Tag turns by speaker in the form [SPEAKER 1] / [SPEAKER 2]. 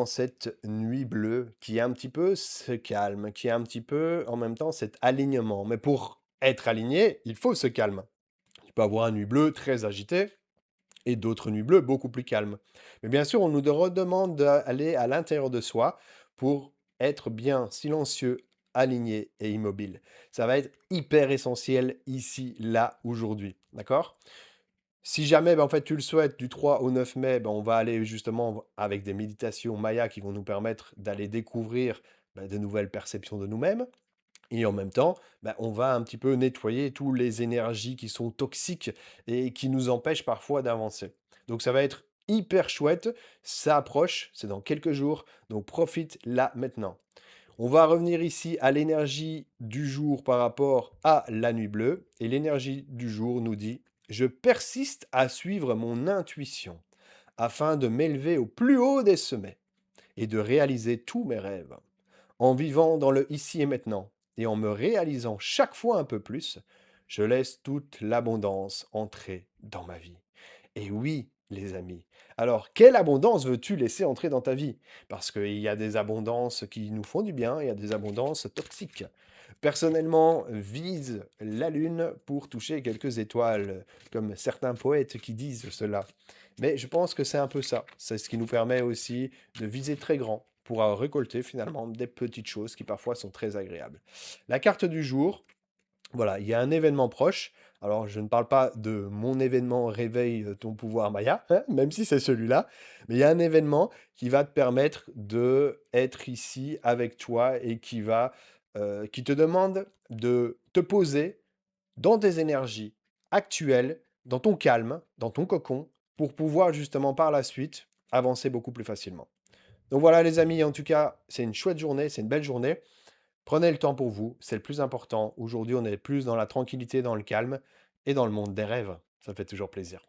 [SPEAKER 1] dans cette nuit bleue qui est un petit peu ce calme, qui est un petit peu en même temps cet alignement. Mais pour être aligné, il faut ce calme. Tu peux avoir une nuit bleue très agitée et d'autres nuits bleues beaucoup plus calmes. Mais bien sûr, on nous redemande d'aller à l'intérieur de soi pour être bien silencieux, aligné et immobile. Ça va être hyper essentiel ici, là, aujourd'hui. D'accord? Si jamais, en fait, tu le souhaites, du 3 au 9 mai, on va aller justement avec des méditations Maya qui vont nous permettre d'aller découvrir de nouvelles perceptions de nous-mêmes. Et en même temps, on va un petit peu nettoyer toutes les énergies qui sont toxiques et qui nous empêchent parfois d'avancer. Donc ça va être hyper chouette, ça approche, c'est dans quelques jours, donc profite là maintenant. On va revenir ici à l'énergie du jour par rapport à la nuit bleue. Et l'énergie du jour nous dit, je persiste à suivre mon intuition afin de m'élever au plus haut des sommets et de réaliser tous mes rêves. En vivant dans le ici et maintenant et en me réalisant chaque fois un peu plus, je laisse toute l'abondance entrer dans ma vie. Et oui, les amis. Alors, quelle abondance veux-tu laisser entrer dans ta vie? Parce qu'il y a des abondances qui nous font du bien, et il y a des abondances toxiques. Personnellement, vise la lune pour toucher quelques étoiles, comme certains poètes qui disent cela. Mais je pense que c'est un peu ça. C'est ce qui nous permet aussi de viser très grand pour récolter finalement des petites choses qui parfois sont très agréables. La carte du jour, voilà, il y a un événement proche. Alors, je ne parle pas de mon événement réveille ton pouvoir Maya, hein, même si c'est celui-là, mais il y a un événement qui va te permettre de être ici avec toi et qui te demande de te poser dans tes énergies actuelles, dans ton calme, dans ton cocon, pour pouvoir justement par la suite avancer beaucoup plus facilement. Donc voilà les amis, en tout cas, c'est une chouette journée, c'est une belle journée. Prenez le temps pour vous, c'est le plus important. Aujourd'hui, on est plus dans la tranquillité, dans le calme et dans le monde des rêves. Ça fait toujours plaisir.